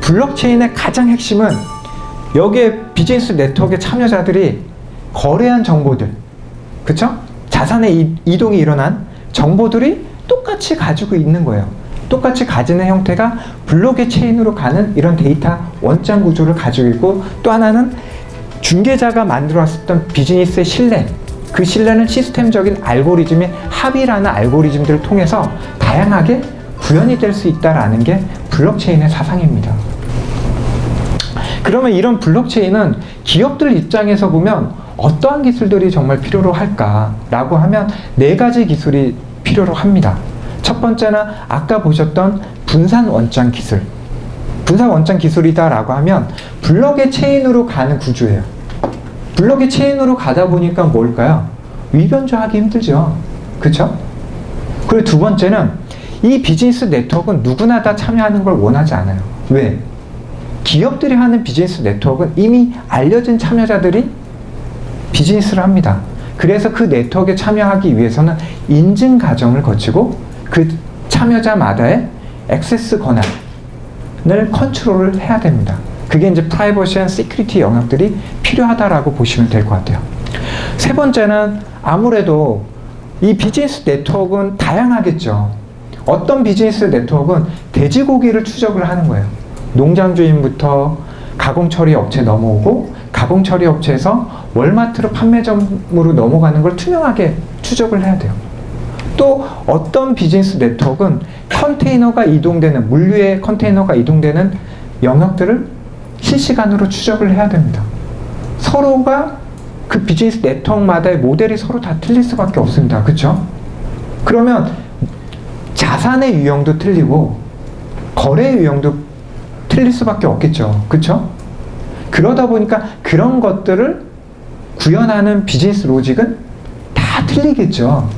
블록체인의 가장 핵심은 여기에 비즈니스 네트워크의 참여자들이 거래한 정보들, 그쵸? 자산의 이동이 일어난 정보들이 똑같이 가지고 있는 거예요. 똑같이 가지는 형태가 블록의 체인으로 가는 이런 데이터 원장 구조를 가지고 있고, 또 하나는 중개자가 만들어왔었던 비즈니스의 신뢰, 그 신뢰는 시스템적인 알고리즘의 합의라는 알고리즘들을 통해서 다양하게 구현이 될 수 있다는 게 블록체인의 사상입니다. 그러면 이런 블록체인은 기업들 입장에서 보면 어떠한 기술들이 정말 필요로 할까라고 하면 4가지 기술이 필요로 합니다. 첫 번째는 아까 보셨던 분산 원장 기술. 분산 원장 기술이다라고 하면 블록의 체인으로 가는 구조예요. 블록의 체인으로 가다 보니까 뭘까요? 위변조하기 힘들죠. 그쵸? 그리고 두 번째는 이 비즈니스 네트워크는 누구나 다 참여하는 걸 원하지 않아요. 왜? 기업들이 하는 비즈니스 네트워크는 이미 알려진 참여자들이 비즈니스를 합니다. 그래서 그 네트워크에 참여하기 위해서는 인증 과정을 거치고 그 참여자마다의 액세스 권한을 컨트롤을 해야 됩니다. 그게 이제 프라이버시 앤 시큐리티 영역들이 필요하다라고 보시면 될 것 같아요. 세 번째는 아무래도 이 비즈니스 네트워크는 다양하겠죠. 어떤 비즈니스 네트워크는 돼지고기를 추적을 하는 거예요. 농장 주인부터 가공처리 업체 넘어오고, 가공처리 업체에서 월마트로 판매점으로 넘어가는 걸 투명하게 추적을 해야 돼요. 또 어떤 비즈니스 네트워크는 컨테이너가 이동되는, 물류의 컨테이너가 이동되는 영역들을 실시간으로 추적을 해야 됩니다. 서로가 그 비즈니스 네트워크마다의 모델이 서로 다 틀릴 수밖에 없습니다. 그렇죠? 그러면 자산의 유형도 틀리고 거래의 유형도 틀릴 수밖에 없겠죠. 그렇죠? 그러다 보니까 그런 것들을 구현하는 비즈니스 로직은 다 틀리겠죠.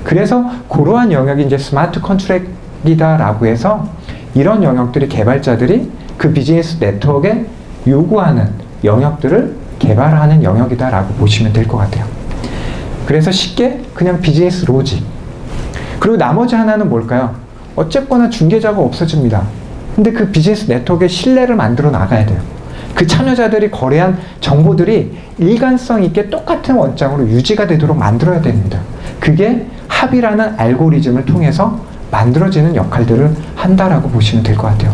그래서 그러한 영역이 이제 스마트 컨트랙이다라고 해서 이런 영역들이 개발자들이 그 비즈니스 네트워크에 요구하는 영역들을 개발하는 영역이다라고 보시면 될 것 같아요. 그래서 쉽게 그냥 비즈니스 로직. 그리고 나머지 하나는 뭘까요? 어쨌거나 중개자가 없어집니다. 근데 그 비즈니스 네트워크의 신뢰를 만들어 나가야 돼요. 그 참여자들이 거래한 정보들이 일관성 있게 똑같은 원장으로 유지가 되도록 만들어야 됩니다. 그게 합의라는 알고리즘을 통해서 만들어지는 역할들을 한다라고 보시면 될 것 같아요.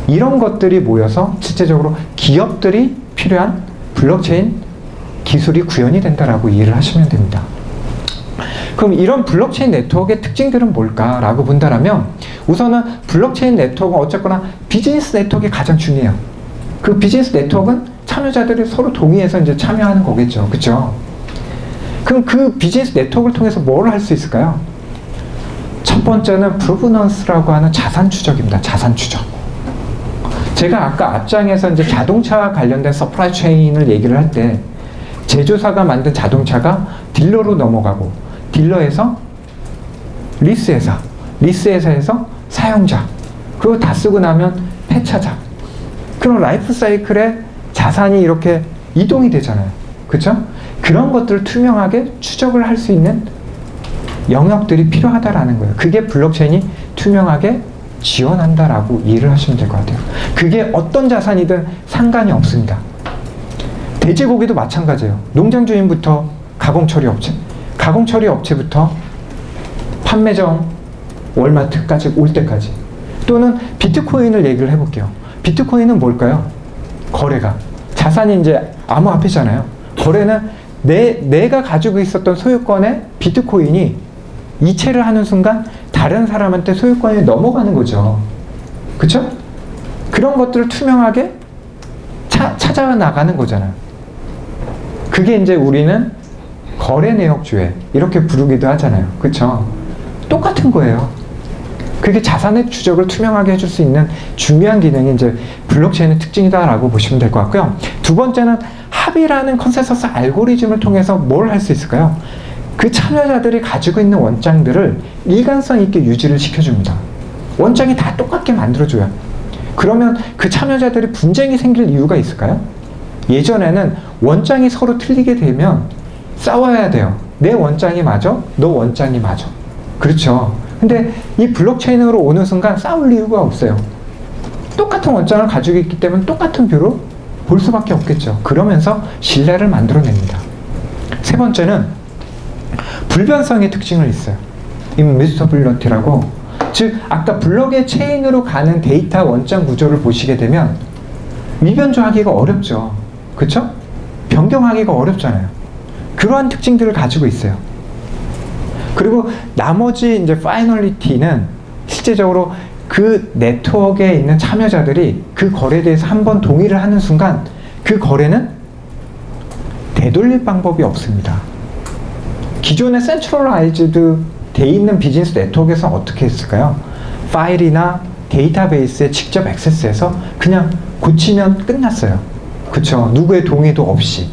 이런 것들이 모여서 실제적으로 기업들이 필요한 블록체인 기술이 구현이 된다라고 이해를 하시면 됩니다. 그럼 이런 블록체인 네트워크의 특징들은 뭘까라고 본다면, 우선은 블록체인 네트워크는 어쨌거나 비즈니스 네트워크가 가장 중요해요. 그 비즈니스 네트워크는 참여자들이 서로 동의해서 이제 참여하는 거겠죠. 그렇죠? 그럼 그 비즈니스 네트워크를 통해서 뭘 할 수 있을까요? 첫 번째는 프로브넌스라고 하는 자산 추적입니다. 자산 추적. 제가 아까 앞장에서 이제 자동차와 관련된 서프라이 체인을 얘기를 할 때, 제조사가 만든 자동차가 딜러로 넘어가고, 딜러에서 리스회사, 리스회사에서 사용자, 그리고 다 쓰고 나면 폐차자. 그럼 라이프 사이클에 자산이 이렇게 이동이 되잖아요. 그렇죠? 그런 것들을 투명하게 추적을 할 수 있는 영역들이 필요하다라는 거예요. 그게 블록체인이 투명하게 지원한다라고 이해를 하시면 될 것 같아요. 그게 어떤 자산이든 상관이 없습니다. 돼지고기도 마찬가지예요. 농장 주인부터 가공처리 업체, 가공처리 업체부터 판매점, 월마트까지 올 때까지. 또는 비트코인을 얘기를 해볼게요. 비트코인은 뭘까요? 거래가. 자산이 이제 암호화폐잖아요. 거래는 내가 가지고 있었던 소유권에 비트코인이 이체를 하는 순간 다른 사람한테 소유권이 넘어가는 거죠. 그쵸? 그런 것들을 투명하게 찾아 나가는 거잖아요. 그게 이제 우리는 거래 내역주의 이렇게 부르기도 하잖아요. 그쵸? 똑같은 거예요. 그게 자산의 추적을 투명하게 해줄 수 있는 중요한 기능이 이제 블록체인의 특징이다라고 보시면 될 것 같고요. 두 번째는 합의라는 컨센서스 알고리즘을 통해서 뭘 할 수 있을까요? 그 참여자들이 가지고 있는 원장들을 일관성 있게 유지를 시켜줍니다. 원장이 다 똑같게 만들어줘요. 그러면 그 참여자들이 분쟁이 생길 이유가 있을까요? 예전에는 원장이 서로 틀리게 되면 싸워야 돼요. 내 원장이 맞아? 너 원장이 맞아. 그렇죠. 근데 이 블록체인으로 오는 순간 싸울 이유가 없어요. 똑같은 원장을 가지고 있기 때문에 똑같은 뷰로 볼 수밖에 없겠죠. 그러면서 신뢰를 만들어냅니다. 세 번째는 불변성의 특징을 있어요. 임뮤터빌리티라고, 즉 아까 블록의 체인으로 가는 데이터 원장 구조를 보시게 되면 위변조하기가 어렵죠. 그쵸? 변경하기가 어렵잖아요. 그러한 특징들을 가지고 있어요. 그리고 나머지 이제 파이널리티는 실제적으로 그 네트워크에 있는 참여자들이 그 거래에 대해서 한번 동의를 하는 순간 그 거래는 되돌릴 방법이 없습니다. 기존의 센트럴라이즈드 돼 있는 비즈니스 네트워크에서 어떻게 했을까요? 파일이나 데이터베이스에 직접 액세스해서 그냥 고치면 끝났어요. 그쵸? 누구의 동의도 없이.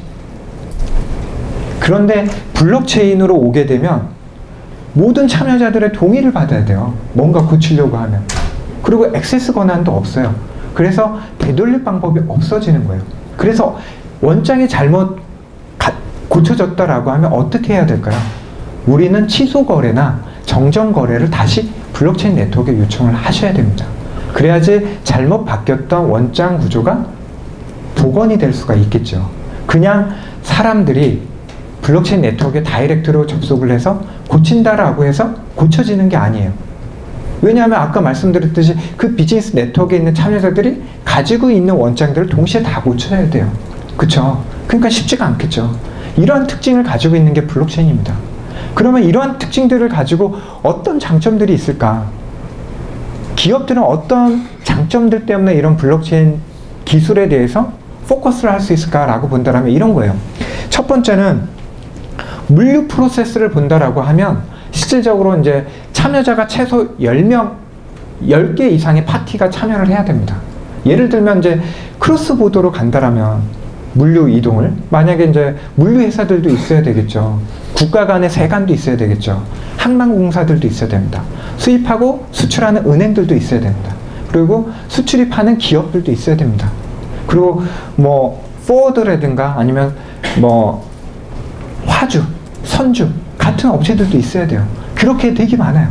그런데 블록체인으로 오게 되면 모든 참여자들의 동의를 받아야 돼요. 뭔가 고치려고 하면. 그리고 액세스 권한도 없어요. 그래서 되돌릴 방법이 없어지는 거예요. 그래서 원장이 잘못 고쳐졌다라고 하면 어떻게 해야 될까요? 우리는 취소 거래나 정정 거래를 다시 블록체인 네트워크에 요청을 하셔야 됩니다. 그래야지 잘못 바뀌었던 원장 구조가 복원이 될 수가 있겠죠. 그냥 사람들이 블록체인 네트워크에 다이렉트로 접속을 해서 고친다라고 해서 고쳐지는 게 아니에요. 왜냐하면 아까 말씀드렸듯이 그 비즈니스 네트워크에 있는 참여자들이 가지고 있는 원장들을 동시에 다 고쳐야 돼요. 그쵸? 그러니까 쉽지가 않겠죠. 이러한 특징을 가지고 있는 게 블록체인입니다. 그러면 이러한 특징들을 가지고 어떤 장점들이 있을까? 기업들은 어떤 장점들 때문에 이런 블록체인 기술에 대해서 포커스를 할 수 있을까라고 본다면 이런 거예요. 첫 번째는 물류 프로세스를 본다라고 하면 실질적으로 이제 참여자가 최소 10명, 10개 이상의 파티가 참여를 해야 됩니다. 예를 들면 이제 크로스보더로 간다라면 물류 이동을, 만약에 이제 물류 회사들도 있어야 되겠죠. 국가 간의 세관도 있어야 되겠죠. 항만공사들도 있어야 됩니다. 수입하고 수출하는 은행들도 있어야 됩니다. 그리고 수출입하는 기업들도 있어야 됩니다. 그리고 뭐 포워드라든가 아니면 뭐 화주, 선주 같은 업체들도 있어야 돼요. 그렇게 되게 많아요.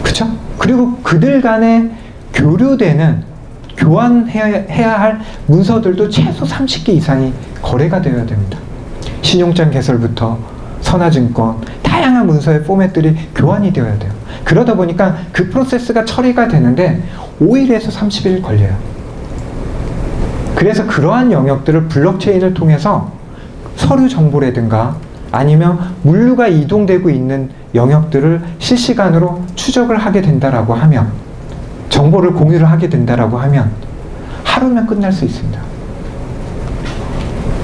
그쵸? 그리고 그들 간에 교류되는 교환해야 할 문서들도 최소 30개 이상이 거래가 되어야 됩니다. 신용장 개설부터 선화증권, 다양한 문서의 포맷들이 교환이 되어야 돼요. 그러다 보니까 그 프로세스가 처리가 되는데 5일에서 30일 걸려요. 그래서 그러한 영역들을 블록체인을 통해서 서류 정보라든가 아니면 물류가 이동되고 있는 영역들을 실시간으로 추적을 하게 된다라고 하면, 정보를 공유를 하게 된다라고 하면 하루면 끝날 수 있습니다.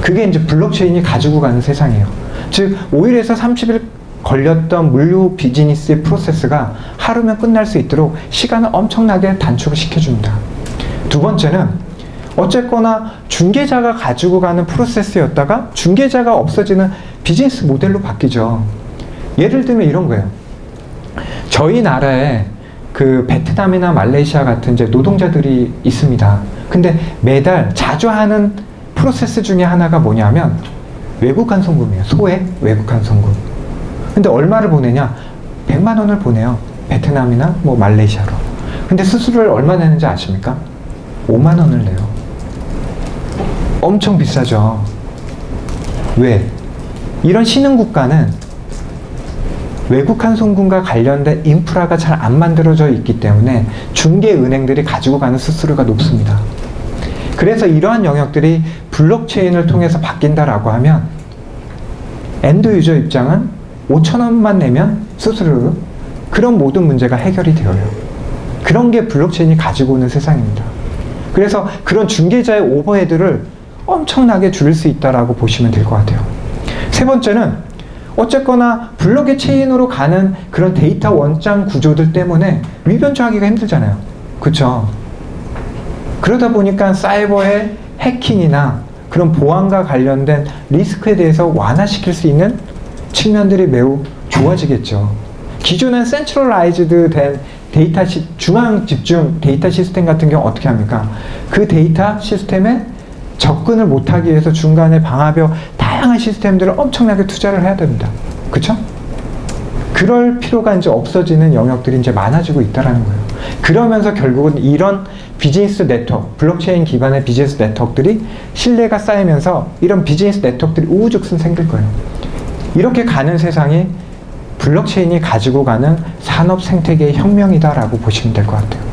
그게 이제 블록체인이 가지고 가는 세상이에요. 즉 5일에서 30일 걸렸던 물류 비즈니스의 프로세스가 하루면 끝날 수 있도록 시간을 엄청나게 단축을 시켜줍니다. 두 번째는 어쨌거나 중개자가 가지고 가는 프로세스였다가 중개자가 없어지는 비즈니스 모델로 바뀌죠. 예를 들면 이런 거예요. 저희 나라에 그 베트남이나 말레이시아 같은 이제 노동자들이 있습니다. 근데 매달 자주 하는 프로세스 중에 하나가 뭐냐면 외국간 송금이에요. 소액 외국간 송금. 근데 얼마를 보내냐? 100만 원을 보내요. 베트남이나 뭐 말레이시아로. 근데 수수료를 얼마 내는지 아십니까? 5만 원을 내요. 엄청 비싸죠. 왜? 이런 신흥국가는 외국한 송금과 관련된 인프라가 잘 안 만들어져 있기 때문에 중개은행들이 가지고 가는 수수료가 높습니다. 그래서 이러한 영역들이 블록체인을 통해서 바뀐다라고 하면 엔드 유저 입장은 5,000원만 내면 수수료, 그런 모든 문제가 해결이 되어요. 그런 게 블록체인이 가지고 오는 세상입니다. 그래서 그런 중개자의 오버헤드를 엄청나게 줄일 수 있다라고 보시면 될 것 같아요. 세 번째는 어쨌거나 블록의 체인으로 가는 그런 데이터 원장 구조들 때문에 위변조하기가 힘들잖아요. 그쵸? 그러다 보니까 사이버의 해킹이나 그런 보안과 관련된 리스크에 대해서 완화시킬 수 있는 측면들이 매우 좋아지겠죠. 기존엔 센트럴라이즈드 된 데이터 중앙 집중 데이터 시스템 같은 경우 어떻게 합니까? 그 데이터 시스템에 접근을 못하기 위해서 중간에 방화벽 다양한 시스템들을 엄청나게 투자를 해야 됩니다. 그쵸? 그럴 필요가 이제 없어지는 영역들이 이제 많아지고 있다라는 거예요. 그러면서 결국은 이런 비즈니스 네트워크, 블록체인 기반의 비즈니스 네트워크들이 신뢰가 쌓이면서 이런 비즈니스 네트워크들이 우후죽순 생길 거예요. 이렇게 가는 세상이 블록체인이 가지고 가는 산업 생태계의 혁명이다라고 보시면 될 것 같아요.